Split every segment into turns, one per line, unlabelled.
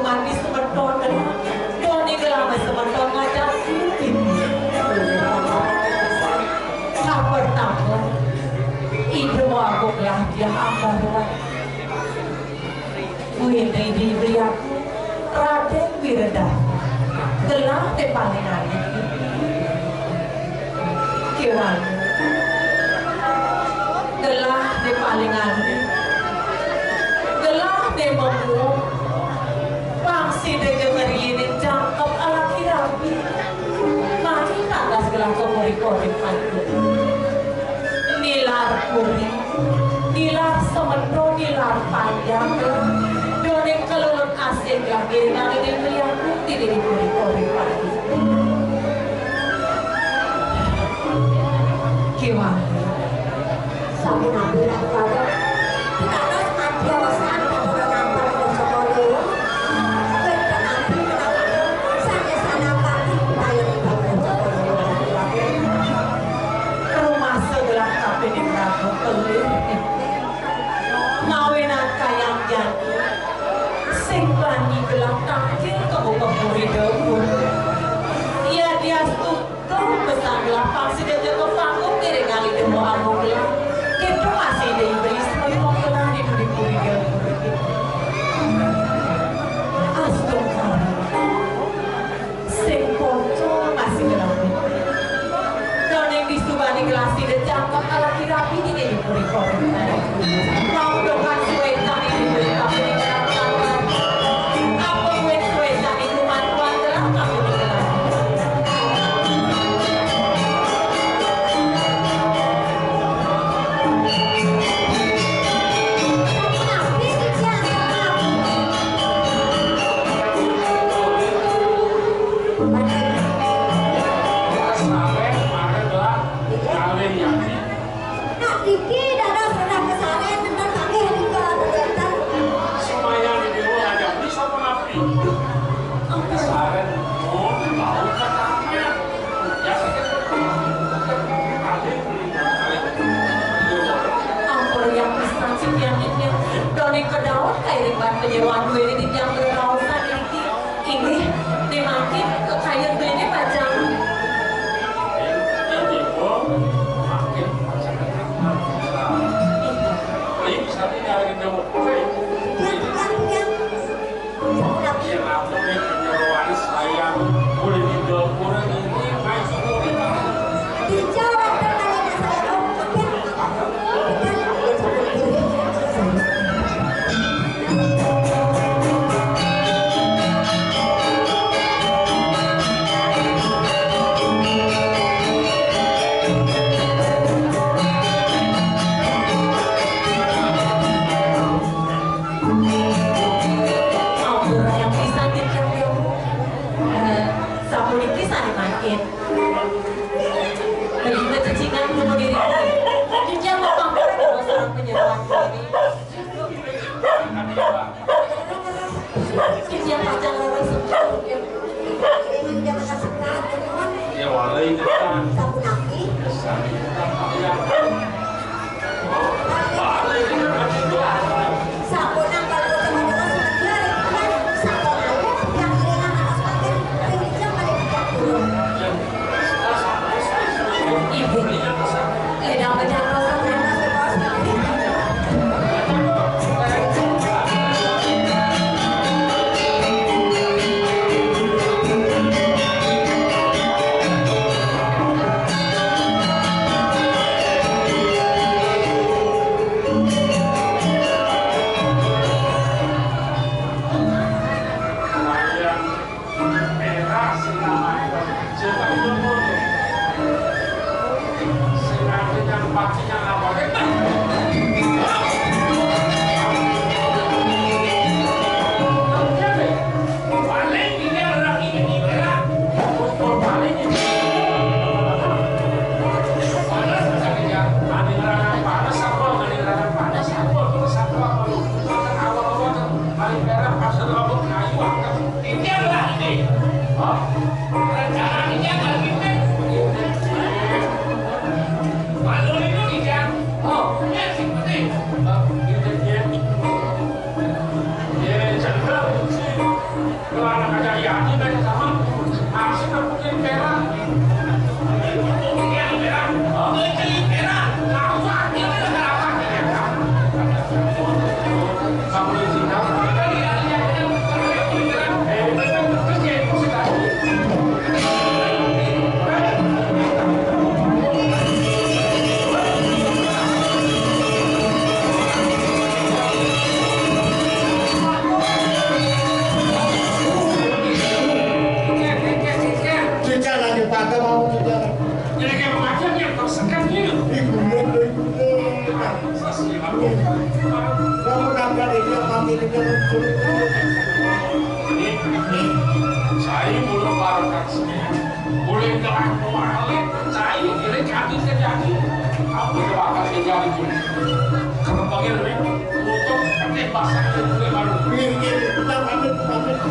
mati sementon kan doni kelama sementon ngajak kabar tamu ibu aku lah dia apa buat ini diberiaku Raden Wireda gelar tepalingan kiwan gelar tepalingan gelar demamu pangsi dengar ini jangkap ala kirabi mari tangga segala komori-komori pantu nilar kuri nilar semendo nilar panjang doni kelulun asing lagi dengan ini melihat putih di kori-kori pantu kiwan
sabi nabi lang kaga kita harus mati awasan kita nampar dan sekolah kita nanti saja sana pati tayo dan
rumah sebelah kafe di Prabu Kelir ngawenan kayang janji sing bani gelang takir kebu-keburi debur ia dia tutup besar gelang pangsi dia jatuh panggung kiri ngali demo amung gelang itu masih diberi sebagai penggelang di buri-buri debur astagfirullah sing ponco masih gelang dan yang disubani gelasi dan jangkap ala kirapi ini di buri-buri mau dokan suetan ini beri kafe di gelang apa gue suetan itu mantuan gelang kafe di gelang penyeruan gue ini yang berkausan ini dimakin kayak gue ini pajang
makin ini bisa tinggal di jauh yang aku penyeruan saya boleh tidur kurang ini main semua
di Jawa Tengah saya
Kamu dapat ini kami dengan
saya belum lakukan semua. Boleh gerak kembali, saya kira kaki terjadi. Kamu bakal terjadi pun. Karena bagaimana untuk bahasa itu baru.
Ini kita pamit.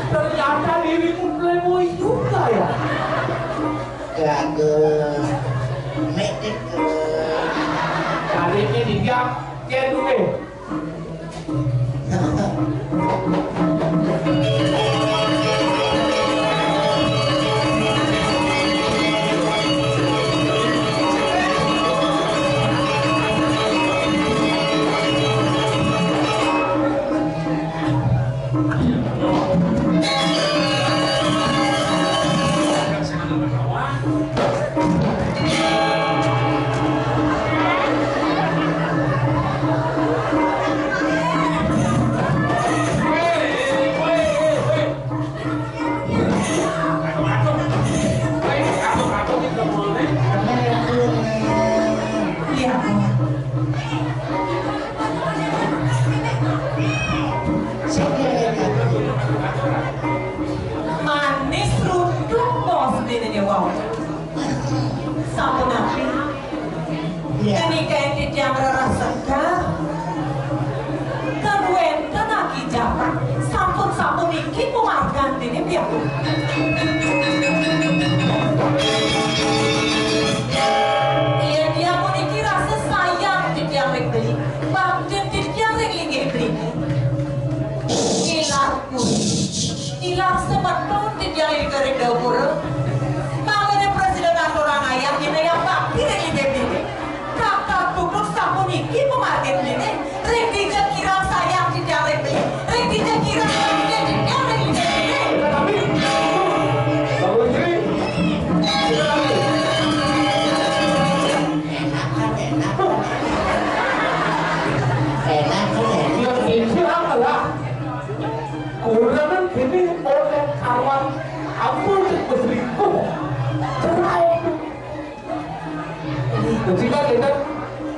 Ternyata dirimu playboy juga ya?
Gagel, medik
Kali ini dia gue.
Iya dia mau dikira sesayang dia beli, bahkan dia lagi beli. Ilar sebetul dia lagi dapur. Mangane presiden aturan ayam ini yang bakti lagi beli. Kakak duduk sapu niki pemarket ini. Regi kira sayang dia beli. Regi kira dia lagi beli.
Tapi Bapak Istri yang ini adalah kurang ini oleh kawan aku berselingkuh cerai. Ketika kita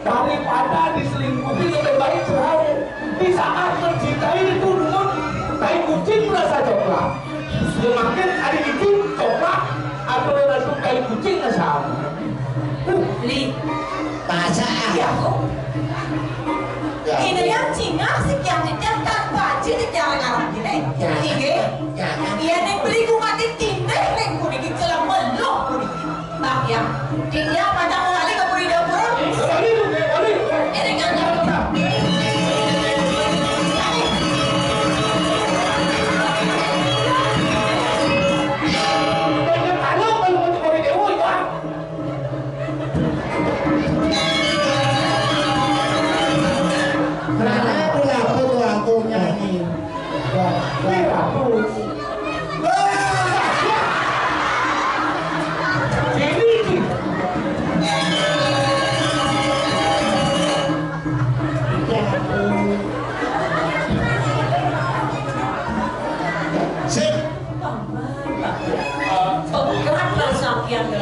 daripada diselingkuhi lebih baik cerai. Di saat mencintai itu dulu tai kucing merasa coklat. Semakin ada itu coklat atau langsung tai kucing sama.
Li,
Bahasa
ya kok. Ini yang Cina sih yang tanpa aja di jalan Arab ini. Iya. Iya nih beli gua mati tindak nih gua nih kelam melok gua nih. Bang ya, dia pada kali ke buri dapur. Ini kan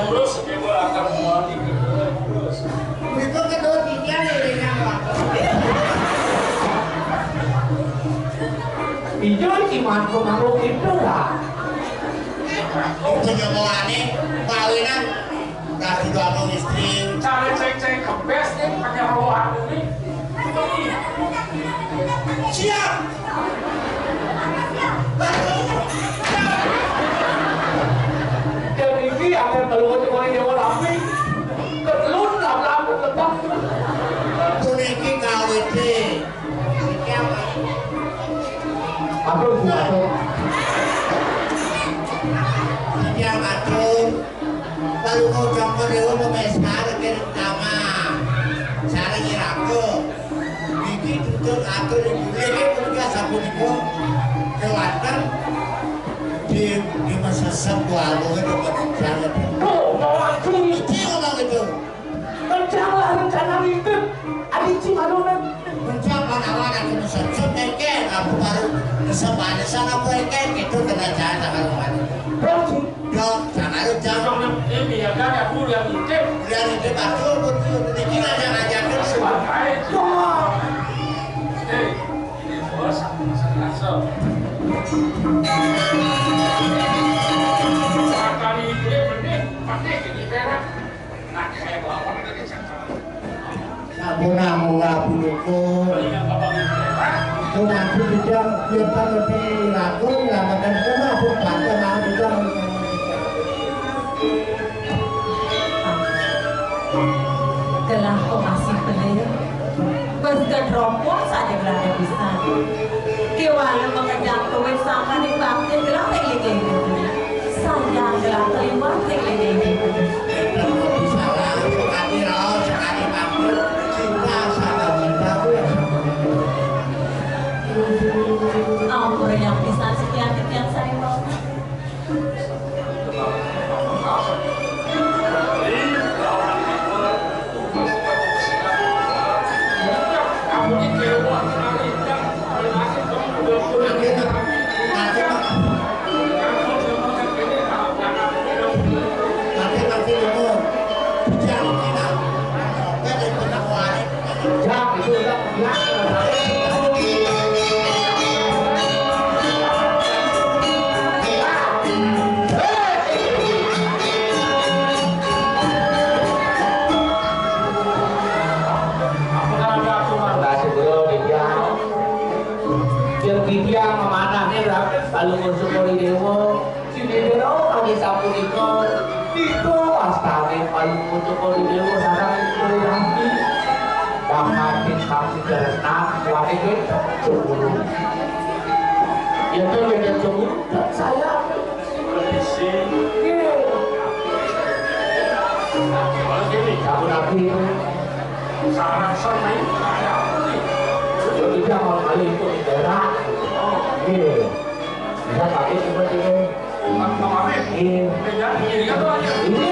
Terus kita akan mulai terus.
Itu kedua tiga nih yang
Ijo cuman pengaruh itu lah.
Itu nyobaannya kawinan kasih suami istri.
Cara cek-cek kempes nih pakai rohan ini.
Siap.
Dan ini akan keluar dari Dewa Rapi. Ketelun lap-lap tetap.
Kuniki kawin deh.
Apa buat
Yang atur. Kalau kau campur dewa memesar ke nama. Cara ngiraku. Niki tutup atur di bumi. Ini sabun ibu. Kewasan. Di masa sebuah itu berjalan.
oh mau aku
Itu ngomong itu.
rencana itu adik cimadonan
Mencapai awal aku mesem eke, aku baru kesempatan sana aku eke gitu kena jalan sama rumah.
Rosi
Dok, jangan lu jangan.
Ini ya kan ya bu yang intip.
Lihat itu betul betul. Ini jangan ajakin semua.
Ini bos, langsung. Kali ini pakai gini berak. Nah kayak bawa dari cakap.
Namun ngabunuku.
Palingan bapak ini berak.
Mengaku tidak biarkan lebih laku menyelamatkan semua bukan mau tidak.
gelah kok masih belir. Bergan rompong saja berada di sana. Kewana mengejar tuwin sama di bakti gelah lagi sayang gelah terima lagi.
Salah sekali roh sekali mampu cinta sama cinta.
Ampun yang bisa sekian saya mau.
Kamu ini kelewat sekali.
Yang memanahnya berapa? Kalau ngurus Dewa Cinedero kami sapunika itu astane paling untuk dewa sarang Irapi damatin kami berenang warga cemburu ya kan beda cemburu dan saya
Kondisi
gini kamu nabi
sarang main saya
jadi jangan kali itu daerah bisa pakai seperti ini
ini kan tuh aja
ini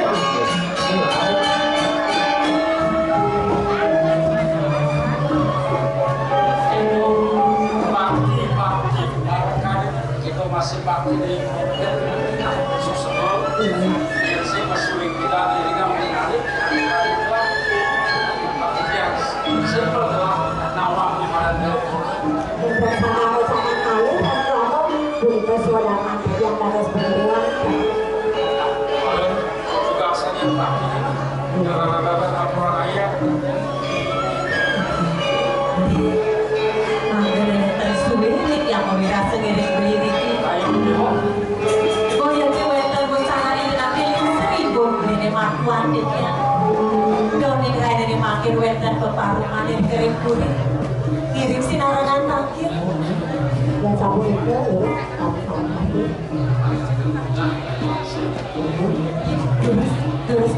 bakti barangkali kita masih bakti di susunul yang sih masih kita diri kami mengalir bakti yang simple lah nawang di mana
bersama usaha kali dan kamu berita suara mati yang harus berdua
juga asalnya bakti jalan-jalan laporan ayat
tersulit yang merasa ngiring-ngiring oh ya kita bersama ini nanti 1000 ini makuan dia doni kaya dari makin wetan peparungan yang kering kuning kirim sinarangan takir
dan kamu itu kamu
terus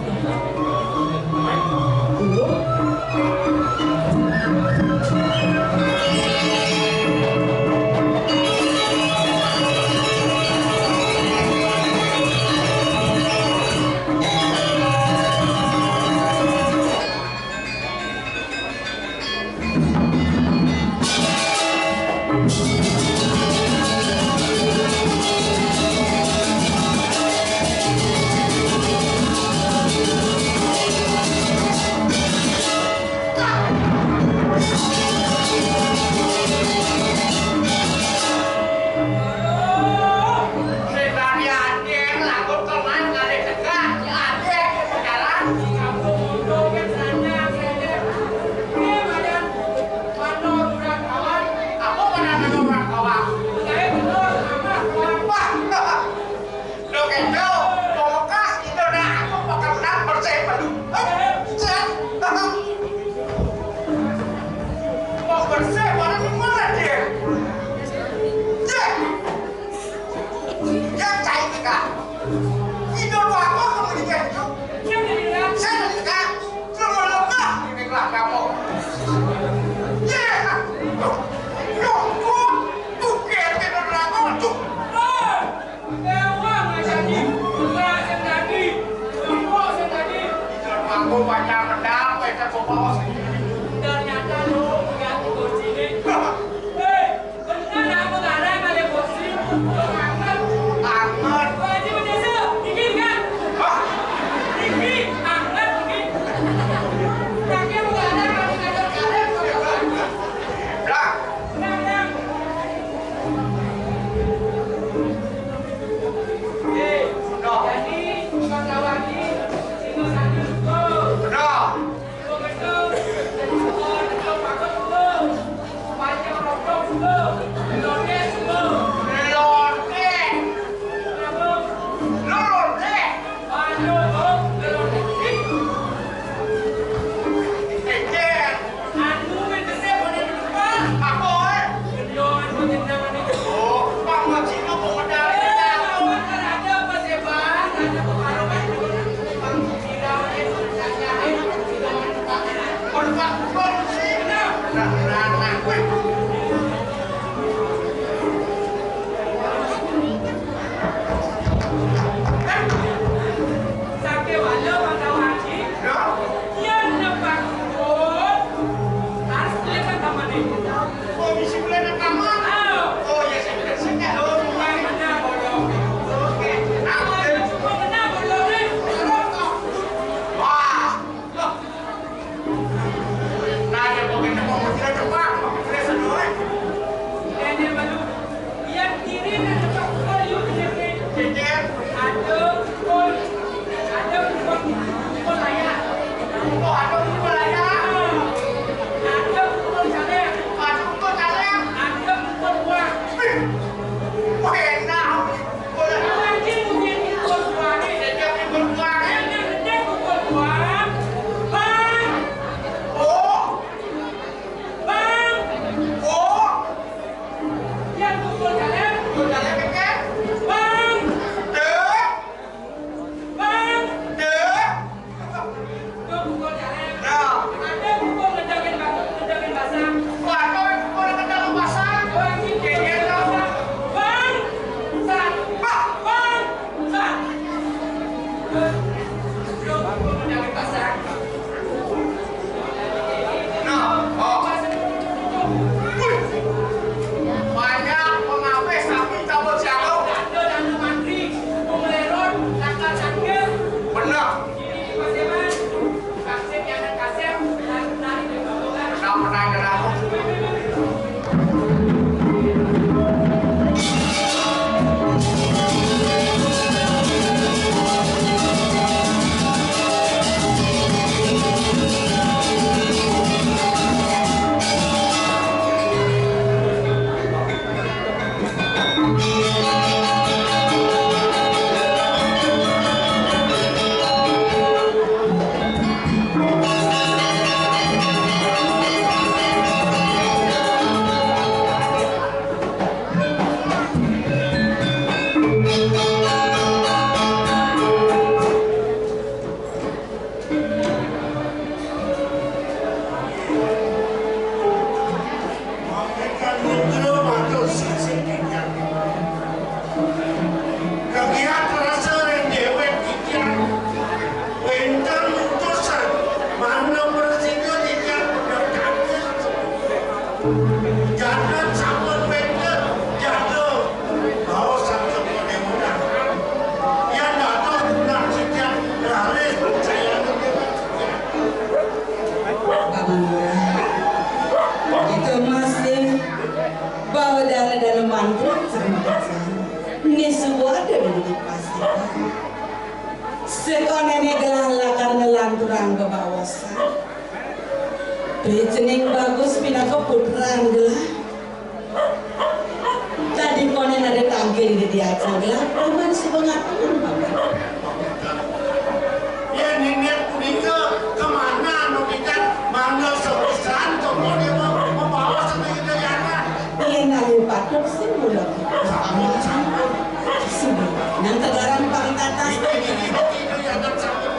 Jeneng bagus pinaka putran gelah. Tadi konen ada tanggil di diaca gelah. Aman sebengatun bapak.
Ya nenek punika kemana nukikan mangga sepisan toko dia membawa sampai ke Jana.
Iya nali patok sih mula. Aman sama. Sini. Nang tegaran pangkatas.
Itu yang tersambut.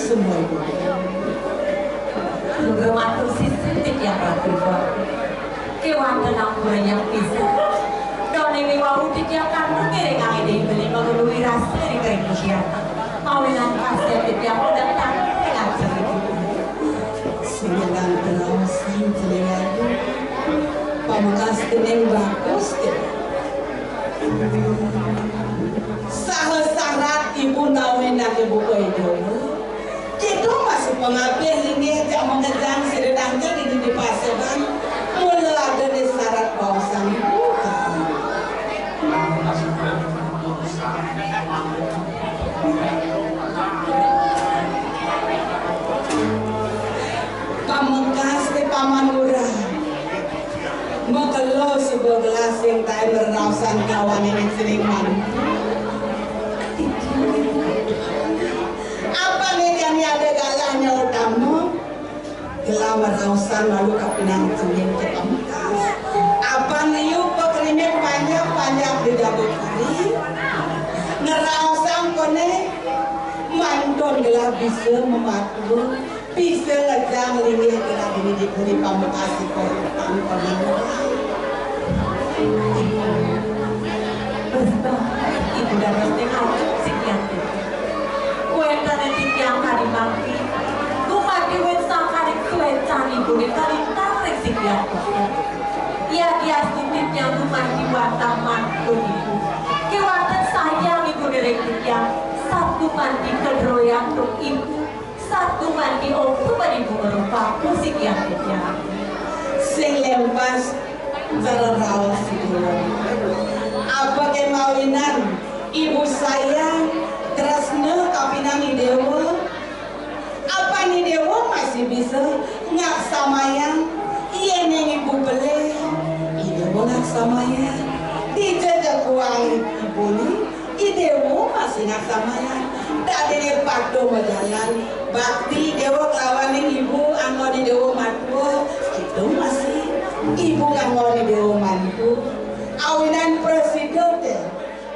Semua itu.
Matur sisintik yang ratu kewanten ampura yang bisa. Done wau yang kan mengiring angin di beli mengelui rasa di Indonesia. Mawinan kasih yang udah datang dengan segitu.
Sembilan perawasan telinganya. Pamungkas teneng bagus deh. Sahas-syarat ibu nawenak ibu koidono. Itu masih pengabeh ini aja mengejar sedang jadi di paseban mulai ada di syarat bawasang ibu pamungkas di paman murah mau kalau sebuah gelas yang tak berrausan kawan ini sering ada galanya utama gelamar rausan lalu kapinang cemin ke pamungkas apa niu pekrimek banyak di jago kari ngerausan kone manton gelar bisa mematu bisa ngejang lingih gelar ini diberi pamungkas di korutan
Ibu dan mesti ngajak sekian yang kali mati, kumati wensang kali kuencan ibu di kali tarik sekian ya dia titip yang kumati watang mantu ibu kewatan sayang ibu direktif yang satu mandi kedroyang untuk ibu satu mandi untuk ibu merupakan musik yang sing
lepas Cereraos Dewa. Apa kemawinan ibu saya tresna kapinang Dewa? Apa nih Dewa masih bisa ngaksamayan iya neng ibu beli Dewa ngaksamayan dijajak uang ibu nih Dewa masih ngaksamayan tak ada pakdo berjalan bakti Dewa kelawanin ibu anggo di Dewa matua itu masih ibu anggo di Dewa mantu awinan presiden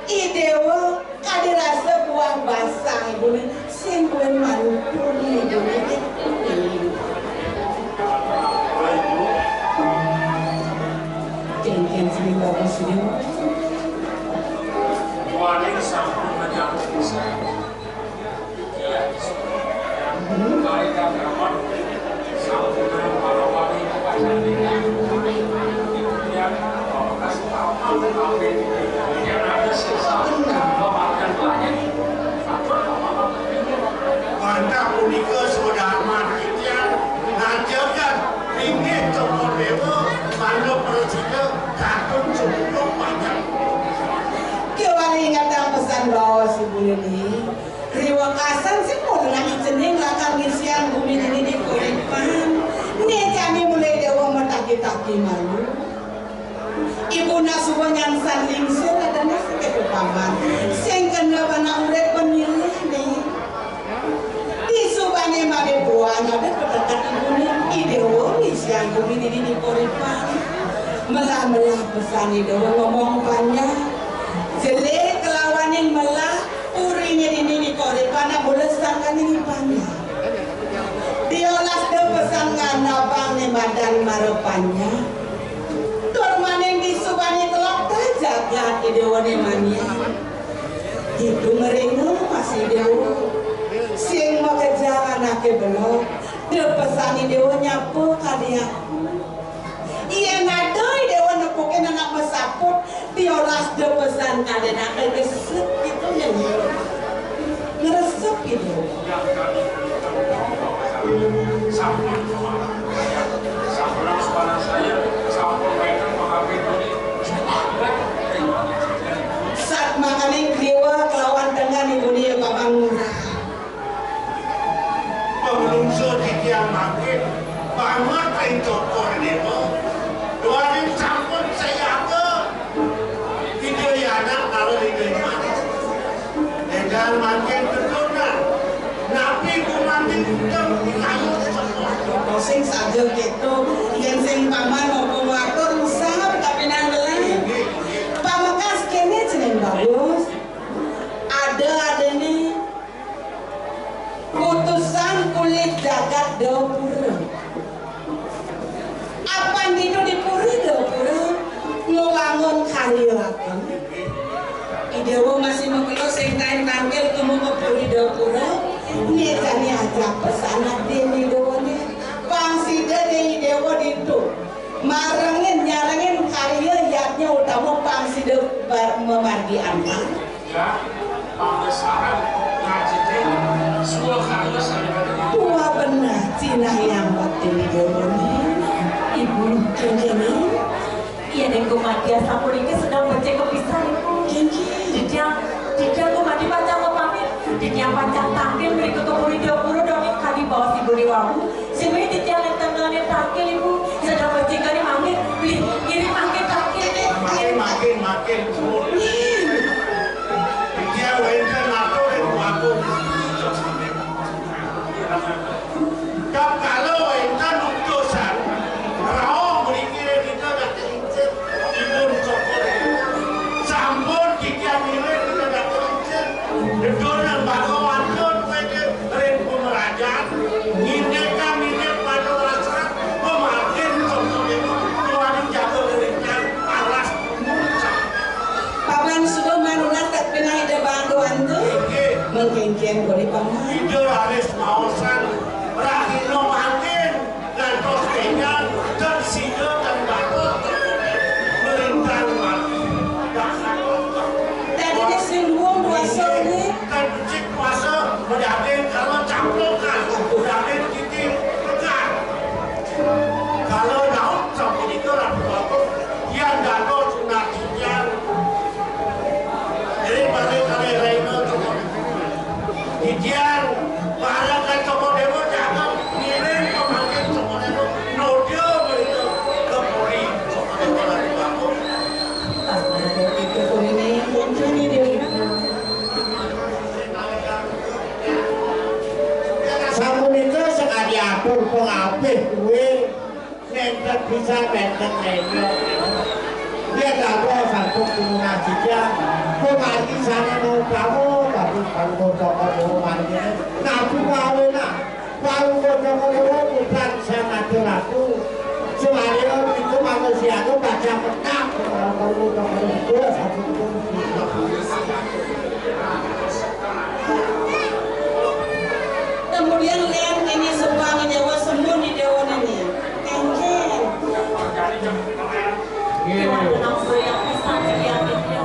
Dewa kadirasa buah basah ibu nih simpulin mantu nih ibu nih Ken sini bagus sini.
Wanita sampun menyambut saya. Baik agama sampun para wanita yang kasih tahu yang ada sesuatu memakan banyak.
Mantap unika saudara marketnya ngajarkan ringgit cokor dewa mana presiden takut cukup banyak.
Kewali ingatang pesan bawa si Bu Lili. Riwa kasan sih mau lagi cening lakang ngisian bumi ini di Kuripan. Nih kami mulai dewa metaki-taki malu. Ibu nasuwa nyansan lingsir ada nasi kepaman. Sing kena bana urek pemilih nih. Disubane mabe buang ada kedekat ibu nih. Idewo ngisian bumi ini di Kuripan. Melah-melah pesan idewo ngomong banyak. Jelek kelawan yang melah urinya ini Kuripan boleh sangkan ini banyak. Diolas de pesangan abang nih badan marepannya. Dormaning disubani telok jagat idewo nih mania. Itu ngeringu masih dewo. Sing mau kejar anaknya belum. De pesan idewo nyapu kadiaku. Iya ngadoi dewa nepukin anak mesaput diolas de pesan kaden akan kesep gitu ya ngeresep gitu
Sampun sampun kepada saya sampun mereka menghapiri
saat makanin dewa kelawan dengan ibu dia Bapak Murah
Pengelungsur di tiang makin banget kain cokor dewa. Doain sampun saya ke video ya anak kalau video mana dan makin keturunan nabi kumatin udang di kayu semua
sing saja gitu yang sing paman mau waktu rusak tapi nang belai pamakas kene jeneng bagus ada nih putusan kulit jagat dapur apa itu di puri dapur ngewangun karyawan idewo masih mengeluh sing kain tangkel kemu ke puri dapur ini jani aja pesanan dini dewo nih pangsida dini dewo itu marengin nyarengin karya yatnya utama pangsida memargi anak
ya panggilan ngajitin semua karya saya
tua benar Cina yang waktu dewo nih ibu ini
Iya dan kumatia sampun ini sedang baca kepisah ibu. Tidak kumati baca kepamit. Tidak baca tampil berikut keburi dapur dongeng kali bawah si buri wawu. Sebenarnya tidak yang tengahnya tampil ibu sedang baca kali mangkir. Kiri mangkir tampil.
makin dia wenten atau aku kalau wenten utusan rao berikir kita dah keincet ibun cokor sampun kita nilai kita dah keincet dedonan bakawan don wenten ren pemerajaan ngineka minyak pada rasa pemakin cokor itu keluarin jatuh dirinya alas
paman sudah manulah tak pernah ada bantuan tuh mengkengkeng boleh paman
itu harus mausan rahino makin dan tos kenyang dan sido dan bakal merintah mati
tadi dia singgung dua sore
dan cik puasa menjadi kalau campurkan menjadi titik pegang kalau daun sampai itu rapi bisa pendek medio. Dia gak boleh satu kurungan saja. Kau mati sana mau kamu, tapi kalau kau cokok mati, nabi kau nak. Kalau kau cokok bukan sama aku. Semario itu manusia itu baca petak. Kalau kau cokok itu satu kurungan.
Kemudian lihat ini sebuah Jawa sembun di Dewa ini. Engkel.
Dewan tenang yang bisa dilihatin dia.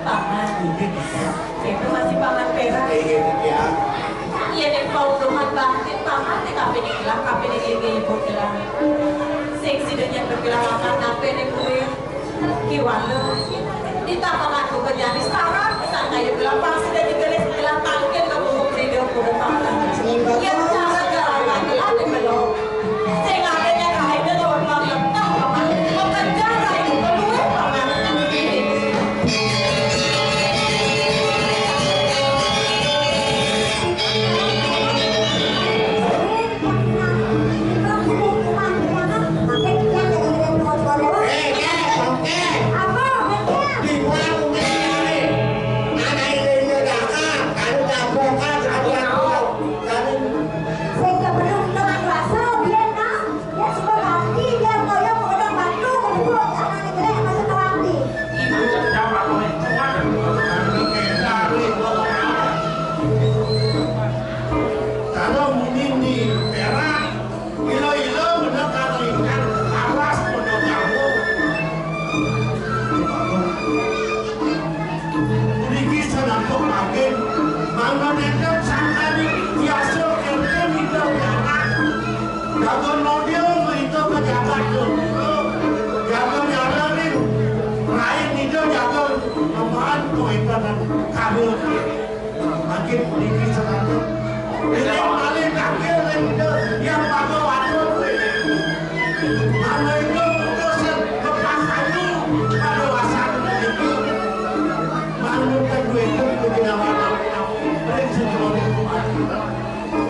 Paman. Itu masih paman perak. Iya deh kau dohan bangkit paman deh kape nih hilang kape nih gini ibu hilang. Seksi dan yang bergelangan kape nih kue. Kiwalo. Ditambah aku kerjaan sekarang bisa kayak bilang pasti dan digelis bilang tangkil kamu mau video kuda paman. Yang cara garawan ada belum. Sehingga adanya kaidah orang orang tahu paman. Pekerjaan itu kedua paman.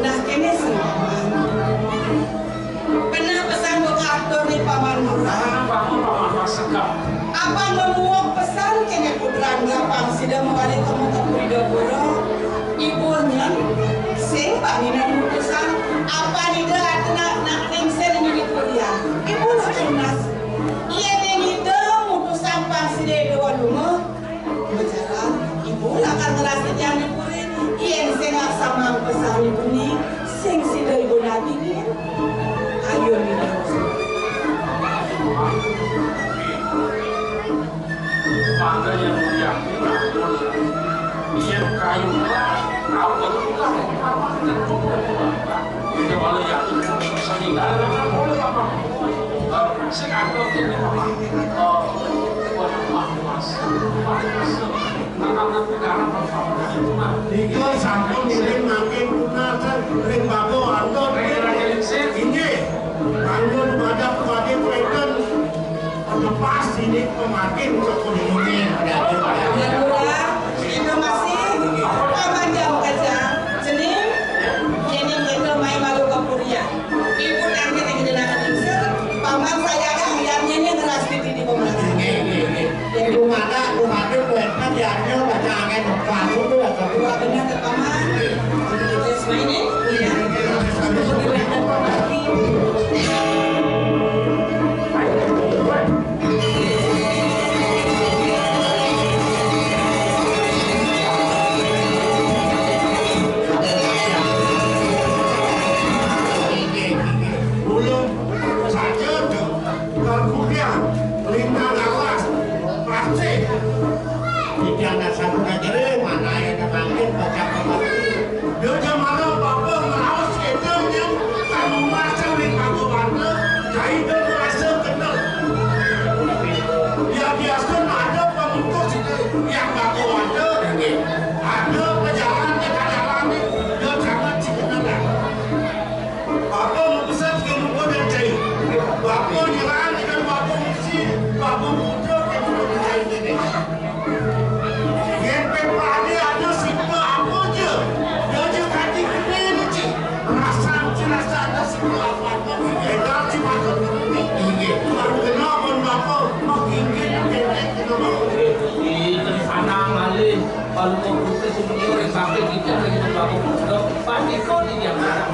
Nah ini semua. Pernah pesan buat aktor nih Paman Murah. Apa memuak pesan kene putra ngapang sida menggali temu temu di dapur. Ibunya sing panginan mutusan apa nida nak ningsen nyuri kuliah. Ibu lunas. Iya nida mutusan pang sida dua lunga. Berjalan ibu akan ngerasa yang dipuri. Iya sing sama pesan ibu ni sing sida ibu nanti ni. Ayo nida.
Bangga yang mulia, yang kayu, kau bertukar, dan kita malah yang sehingga boleh apa? Sekarang ini apa?
Iko sampun ring makin punasan ring bago anton ini bangun pada kepada kreten lepas ini pemakin cokol ini
Murah, itu masih paman jauh aja. Jenis, ini kita main malu ke Puria. Ibu nanti kejenakan insur, paman saya kan lihatnya ini ngeras di pemerintah.
Jadi rumah buatkan diambil baca angin kamu tuh ya
Dua benar ke paman. Jadi semua ini, ya.
kalau mau putri superior yang pakai kita lagi bawa produk pasti kau di yang mana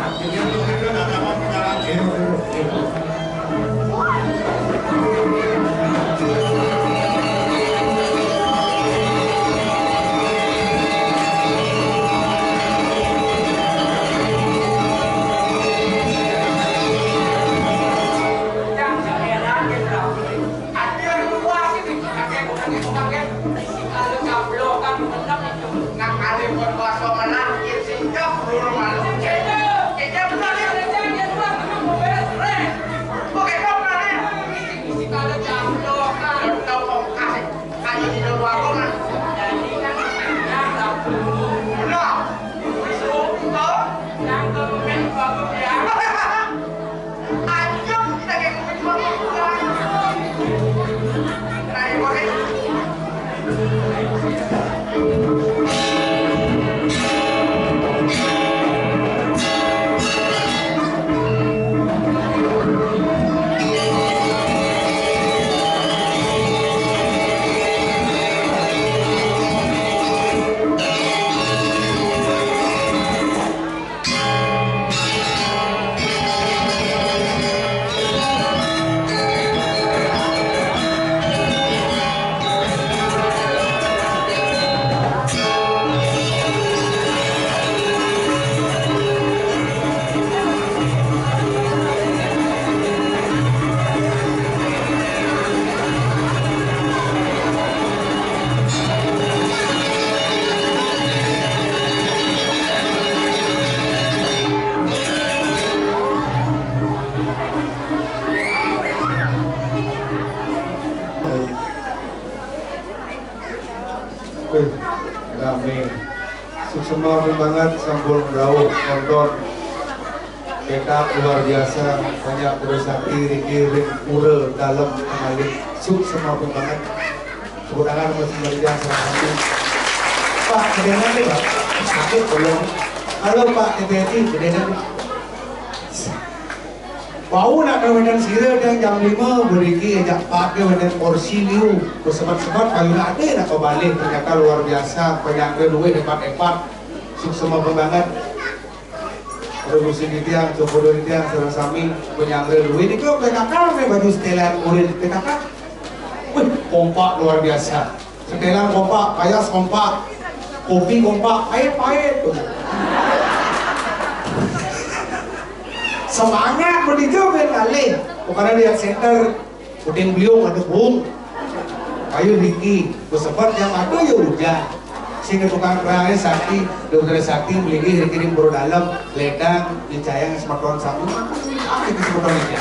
Rame, semua banget sambul rawuh nonton backup luar biasa, banyak terus sakti rikirin pura dalam mengalir semua banget kemudahan masih berjalan satu Pak kedengaran nih Pak sakit belum halo Pak TPT kedengaran bau nak kemudian sirah dan jam 5 beriki ajak pakai dengan porsi liu bersebat-sebat kayu nak ada nak kau balik ternyata luar biasa banyak duit hebat-hebat semua banget produksi dia jodoh dia serang sami banyak duit itu PKK baju setelan kulit PKK wih kompak luar biasa setelan kompak payas kompak kopi kompak pahit semangat berdua berkali karena dia center puting beliung ada bung kayu Riki bersebat yang ada ya udah sehingga tukang kerangnya sakti dokter sakti beli kirim baru dalam ledang dicayang smartphone satu apa itu smartphone ini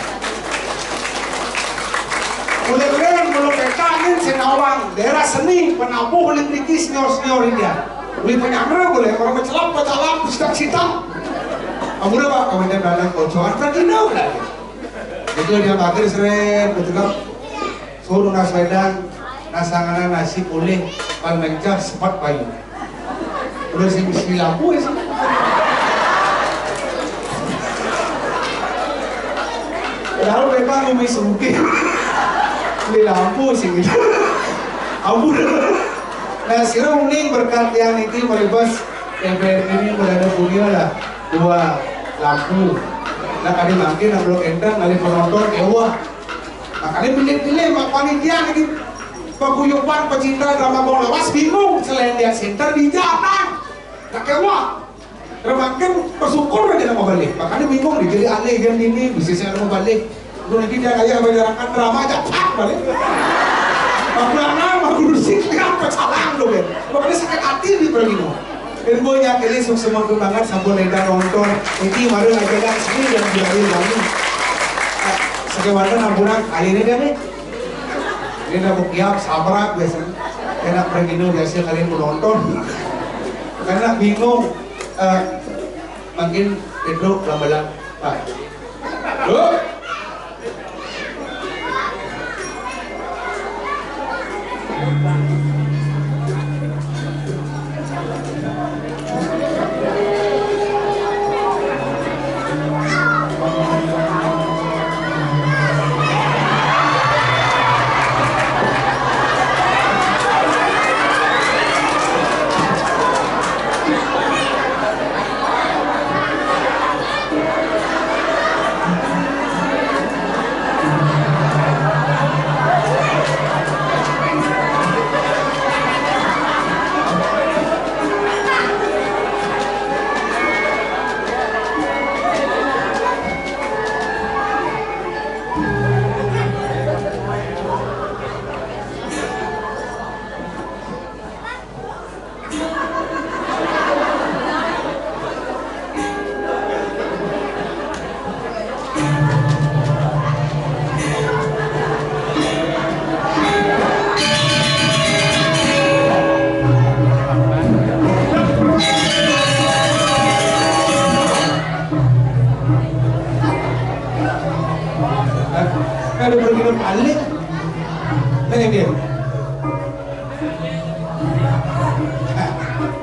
mudah-mudahan belum petangin senawang daerah seni penabuh beli Riki senior dia beli penyamra boleh orang mencelam pecalang sitam kamu udah Pak, kemudian dalam kocoran kan dinau lagi. Itu dia pakai seret, betul suruh nas wedang, nasanganan nasi pulih, pan mencah sepat payu. Udah sih mesti lampu ya sih. Lalu mereka ngomong sungki, beli lampu sih gitu. Ampun. Nah sekarang mending berkat yang itu meribas MPR ini berada punya lah. Dua lampu nah kali makin nak blok enteng kali penonton ewa nah kali pilih-pilih mak panitia lagi paguyuban pecinta drama bawang lawas bingung selain dia center di jalan nak ewa terus makin bersyukur aja nak balik makanya bingung di jadi alih game ini bisnisnya mau balik lu lagi dia kayak menjalankan drama aja pak balik aku dusik lihat pecalang lo kan makanya sakit hati di pergino dan gue yakin semua banget sampun ledang nonton ini baru ngajakan sini dan bilangin lagi sekewangan ambunan kali ini dia nih ini udah bukiap sabrak biasanya enak pergino biasa kalian menonton karena bingung makin itu lambalang pak loh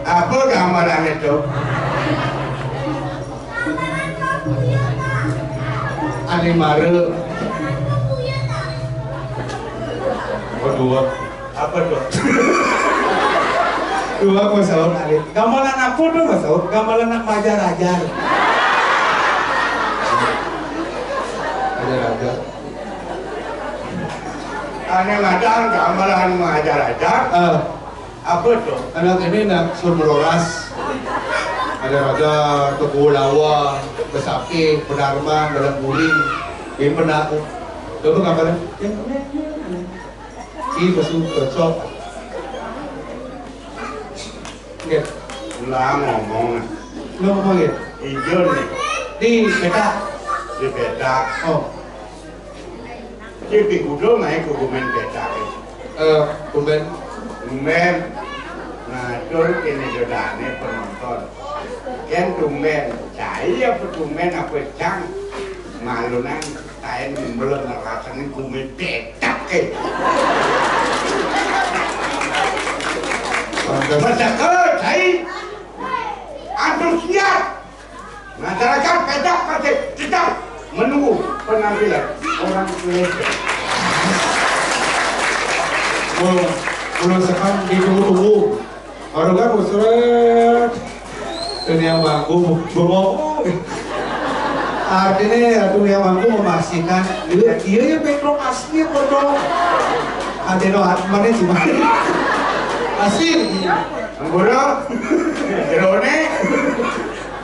Apa gambaran itu?
Animare. Dua.
Apa tuh?
Dua Mas Saud Ali. Gambaran apa tuh Mas Saud? Gambaran anak Majarajar. Majarajar.
Aneh ngadang gambaran Majarajar. Apa tuh?
Anak ini nak Surmeloras. Ada raja Teguh Lawa, Besaki, Penarman, Dalam Guling, Bim Penaku. Coba gambaran. Si besu besok. Gitu.
Lah ngomong.
Lo ngomong gitu?
Hijau nih.
Di peta.
Di peta.
Oh.
Jadi kudu naik ke gumen peta.
Kumben.
Gumen. Nah, tur kini dodane penonton. Ken gumen. Saya petumen apa cang. Malu nang. Saya belum ngerasain gumen peta ke. Masyarakat saya antusias. Masyarakat pedak masih tidak menunggu penampilan orang Indonesia.
Belum sekarang ditunggu-tunggu. Baru kan usret. Dunia manggung bengong. Artinya dunia manggung memastikan iya ya background asli bodoh. Ada no mana cuma asli.
Anggoro, drone,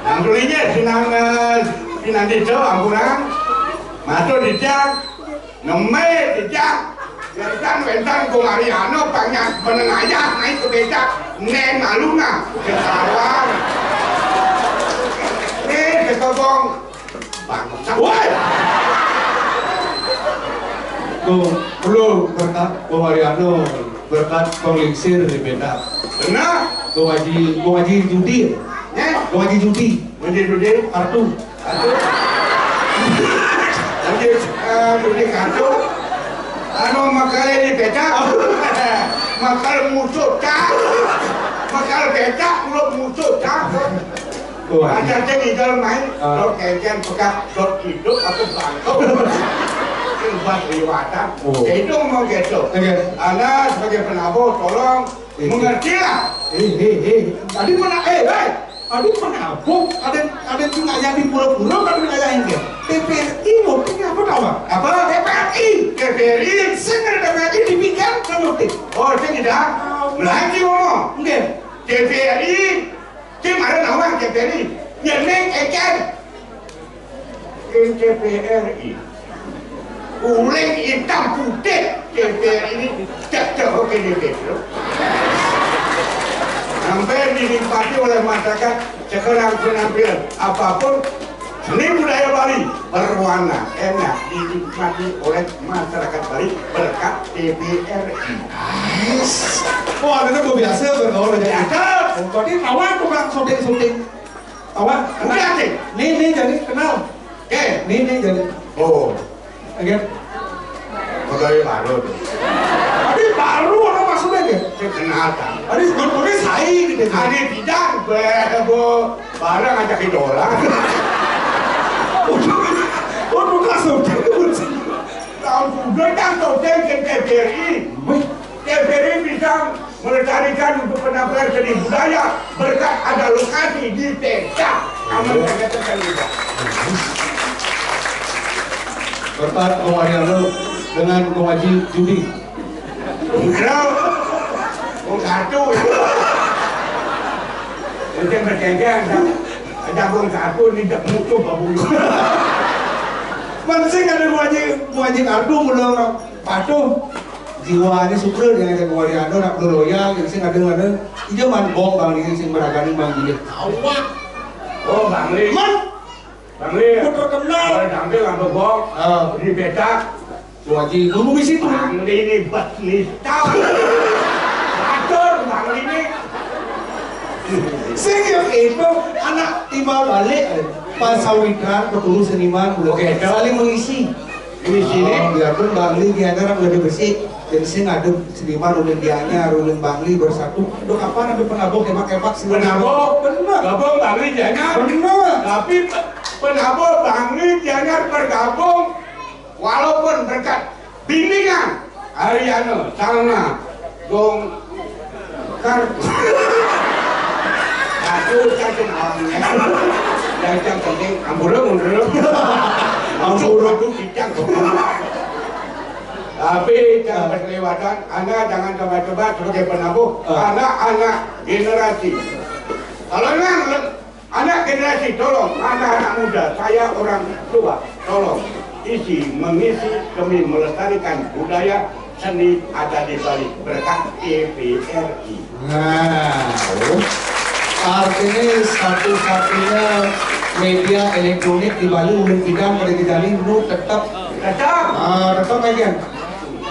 angkulinya sinang dijo ampunan, masuk dijak, nomor dijak, Wentan kung Ariano, banyak penengayah naik ke becak, nen maluna, kesalahan, kesogong, bangsa. Woi!
Belum berkat Bung Ariano, berkat penglingsir di beda.
Benar?
Bung Haji judi, Bung Haji judi, kartu.
Judi kartu. Anu makanya di becak, makal musuh cak, makal becak belum musuh cak. Ajar cek tinggal main, lo keken pekat, lo hidup atau bangkau. Buat riwatan, itu mau gitu. Anda sebagai penabuh tolong mengertilah.
Tadi mana? Aduh penabuh, ada tuh ngajak di pulau-pulau kan ngajakin dia. TPRI motifnya apa tahu?
Apa? TPRI,
Sengaja TPRI dibikin kan motif.
oh saya tidak. Lagi ngomong.
Enggak.
TPRI, gimana nama TPRI? Nyeneng eken. TPRI. Uling hitam putih TPRI ini cocok ke DPR. Sampai dinikmati oleh masyarakat sekarang penampilan apapun seni budaya Bali berwarna enak dinikmati oleh masyarakat Bali berkat TPRI.
Wah, itu gue biasa bergaul aja.
Biasa.
Tadi kawan tukang syuting. Kawan,
Udah sih.
Nih jadi kenal.
Oke.
Nih jadi.
Oh,
Again.
pegawai baru tuh.
Tadi baru orang maksudnya gitu.
Saya kenal kan.
Tadi sebetulnya saya gitu.
Ada tidak, barang ajak idola.
Oh, tukang syuting.
Tahun kuda kan syuting ke TPRI. TPRI bisa melestarikan untuk penampilan seni budaya berkat ada lokasi di desa. Kamu katakan juga.
Berkat Bung Ariano dengan Bung Haji judi.
Enggak, satu itu. Itu yang berjengkel, ada satu tidak mutu babuyu.
Mansing ada Bung Haji Kardu mulai patuh. Jiwanya super yang ada Bung Ariano nak loyal, yang sing ada hijau manbong bang ini sing beragani bang gile.
Awak. Oh, Bang Li. Bang Li.
Terkenal.
Kalau tampil nggak bobok, di beda.
Bung Haji dulu di situ.
Bang Li ini nista. Atur Bang Li ini.
Sing yang itu anak timbal balik pasawitran petulus seniman udah saling mengisi.
Di sini.
Biarpun Bang Li di antara lebih bersih. Jadi saya ngadep Seniman ulun dianya, ulun Bangli bersatu. Dok apa nabi penabok kemak-kemak sih?
Penabok,
bener.
gabung Bangli Janyar.
Bener.
Tapi penabok Bangli Janyar bergabung walaupun berkat bimbingan Ariano, Salma, Gong, Kar. Aku cacing awalnya. Yang penting amburung. Amburung itu kijang. Tapi jangan berkelewatan, Anda jangan coba-coba sebagai penabuh, anak-anak generasi. Kalau anak generasi, tolong, anak-anak muda, saya orang tua, tolong mengisi demi melestarikan budaya seni ada di Bali berkat TVRI.
Nah, artinya satu-satunya media elektronik di Bali ulun bidang pada dijali nu tetap bagian.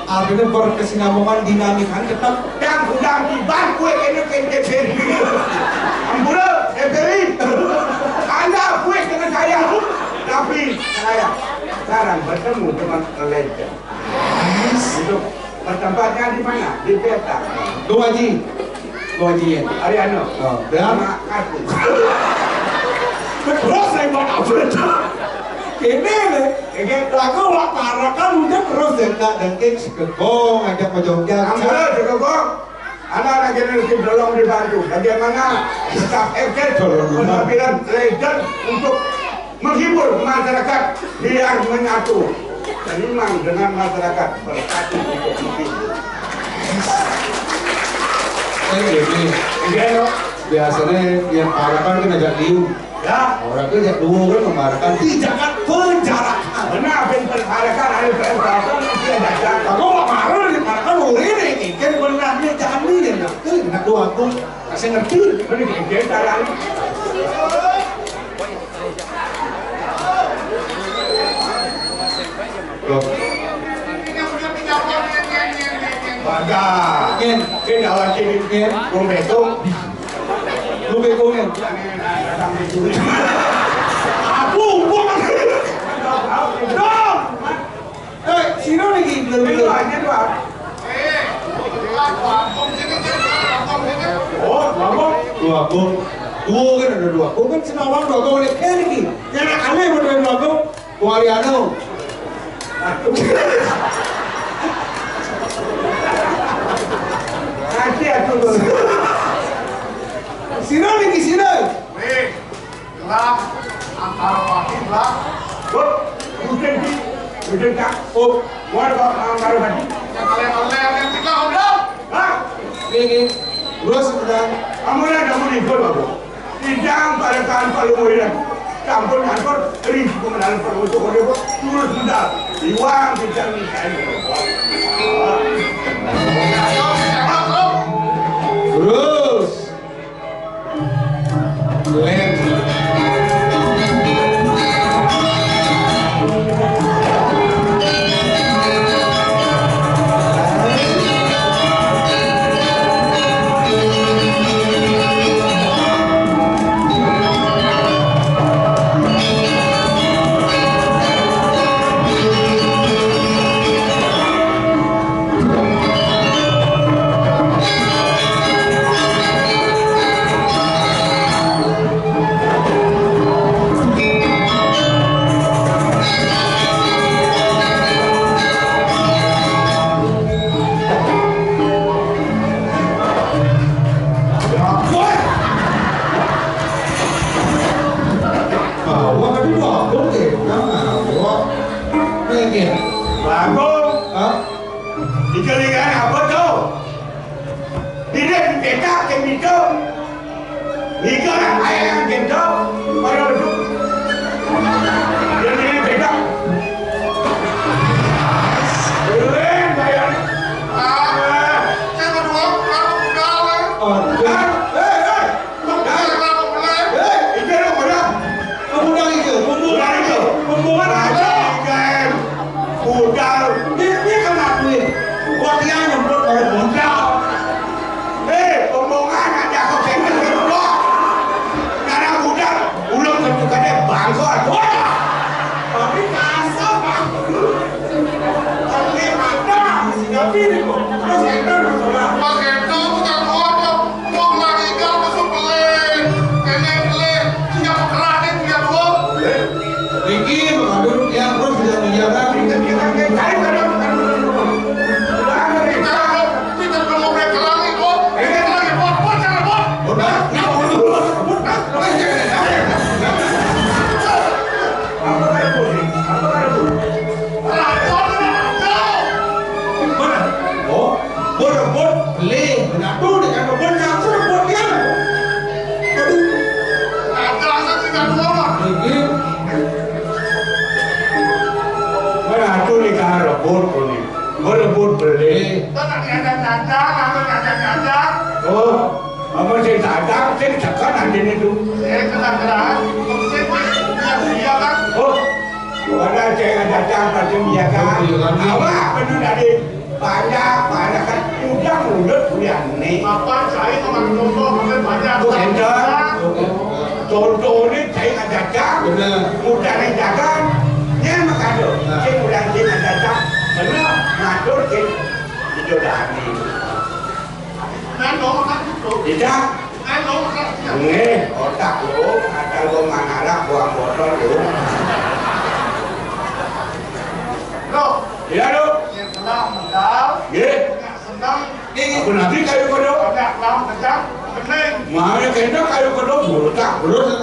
Artinya berkesinambungan dinamikan tetap
yang udang di bangku ini TVRI. Ampura TVRI. Anda kuih dengan saya, tapi saya sekarang bertemu dengan legend. Untuk bertempatnya di mana? Di peta.
Dua Haji ya.
Ariano.
Berapa?
Aku.
Terus saya buat apa? Ini aku kan udah terus dan sekegong ajak ke Jogja.
Ampura sekegong. Anak-anak generasi belum dibantu. Bagaimana tetap efek penampilan legend untuk menghibur masyarakat biar menyatu. Seniman dengan masyarakat bersatu untuk menghibur.
Ini biasanya yang parakan kan ajak liu.
Ya,
Orang itu ajak dua kan memarakan. Jangan penjarakan.
benar pintar parakan ada perasaan mesti ada jaga.
Aku nggak marah di parakan murid ini. Kan benarnya jangan dia. Nak dua aku kasih ngerti.
Ini kita caranya. Baga, ini awal ciri betul.
Lu begongin.
Aku bukan. Dong.
Sino lagi belum.
Oh, ngomong.
Dua gong. Dua kan ada dua gong kan senawang dua gong ini kayak lagi. Yang aneh berdua dua gong. Gong Ariano.
Nanti aku dulu.
Sino lagi sino.
Gelap antara pagi gelap.
Udah tak. Oh, mau angkar lagi.
Yang kalian yang tiga ngobrol.
Hah?
Ini. Terus sudah.
Kamu nih babu. Tidak pada kantor lu campur kantor ring kemudian perlu untuk orang turun sudah iwang bicara nih
Terus. Lem. beli aduh dengan kebun yang sudah buat dia aduh
Ada asal tidak dua.
ini
Aku nih kan rebut nih, gue rebut beli.
Tidak ada dadang, atau ada.
Oh, apa sih dadang? Sih tekan aja nih tuh.
Kenapa? Dia kan.
Oh, ada cewek dadang macam dia kan. Awak bener tadi banyak kan udang mulut punya nih.
Apa saya teman contoh banyak.
Contoh ini saya dadang, mudah nih dagang. Dia makado, dia mudah dia dadang. Bener, ngatur dia didodani.
Neno makan itu.
Tidak.
Neno makan itu.
Nih, otak lu, ada lu mangarah buang botol lu.
Lo,
Iya lu.
yang senang mental,
Iya.
yang senang
Aku nanti kayu kodok.
banyak lam kejam, bening.
Mana kena kayu kodok burutak.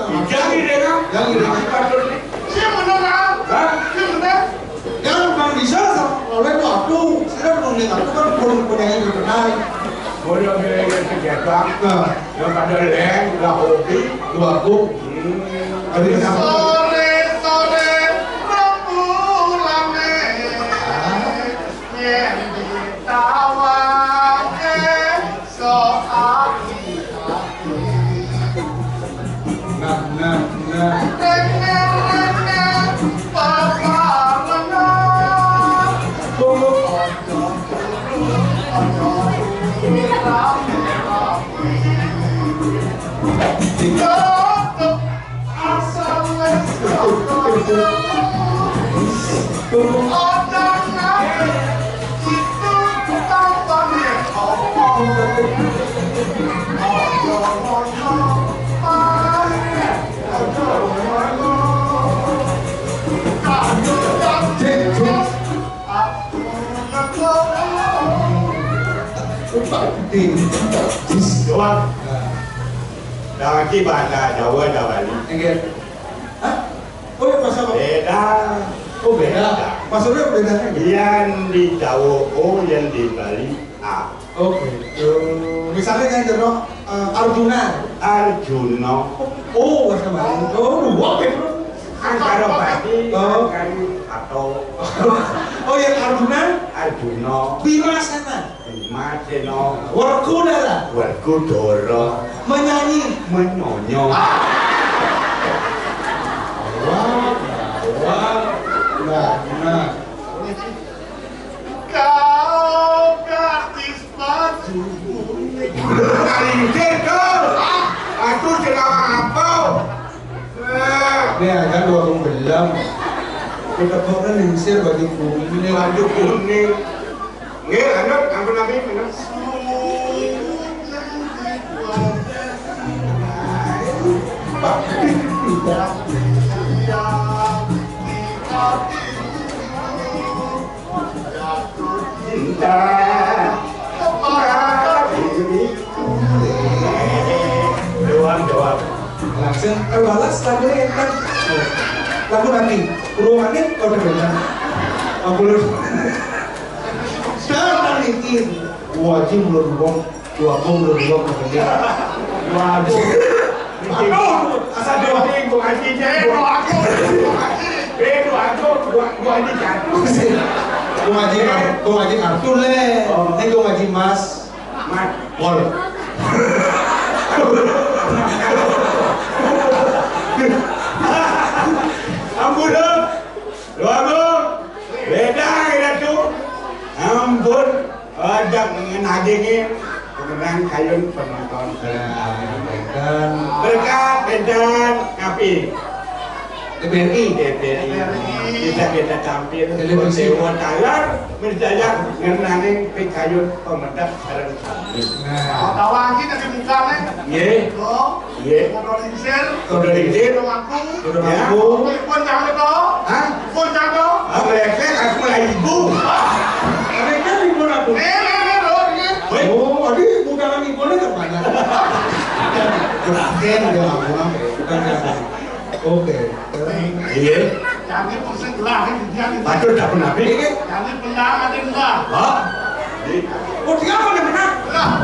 Ijang ini kan.
Yang ini.
Siapa menang?
Hah?
Siapa menang?
yang bang bisa oleh itu aku sekarang nungguin aku kan belum punya yang terkenal
Bodoh gila kegiatan.
nah
Yang pada leng, lah hobi.
itu aku tapi kenapa
Sore rembulan yang ditawake soal
nah
Doang. Dah ki bahasa Jawa dah balik.
enggak hah oh ya pasal
Beda.
oh beda maksudnya bedanya gitu
Yang di Jawa O, yang di Bali A.
oke misalnya kayak gitu Arjuna
Arjuna.
oh bahasa Bali oh dua bro
Angkara Bali.
Oh.
Atau
oh yang Arjuna
Arjuna.
Bima sana
Maceno.
Warkudara
Werkudara.
menyanyi
Menyonyo.
nah
Kau gadis baju
Kalincir kau. Aku sedang apa?
ini ada dua belam kita kan lingsir bagi bumi ini
Baju kuning. Nggih, anak ampun nabi bener. Cinta kepada diriku. Doang.
langsung balas lagu kan lagu nanti ruangannya kau udah benar aku lu sekarang mikir wajib beruang kerja wajib
Aduh, asal dua minggu ngaji
Eno aku
gua ini jatuh.
gua ngaji kartu le ini gua ngaji mas
Mat,
pol
ampun dong. Lu beda kita tuh. Ampun, ada ngenagingin kemenang kayun penonton.
dan
Berkat dan ngapi.
TPRI
Bisa kita tampil
Televisi.
Dewa Talar berjaya ngenangin kayun pemenang bareng kami.
nah
tawa lagi dari muka nih.
Ye,
Lo,
ye,
modal insir,
kode ringgit.
Eno aku.
udah
Ya.
aku
Pun jangan itu.
Hah?
Pun jangan itu.
Apa efek aku mulai ibu?
mereka libur aku
Lo, ini.
oh adik mudah lagi boleh ke mana berakhir dia ngomong bukan oke
Iya,
Jangan pusing lah, jangan.
patut tak pernah pikir.
Jangan benar ada enggak.
Hah?
Jadi,
Oh dia apa yang menang?
lah,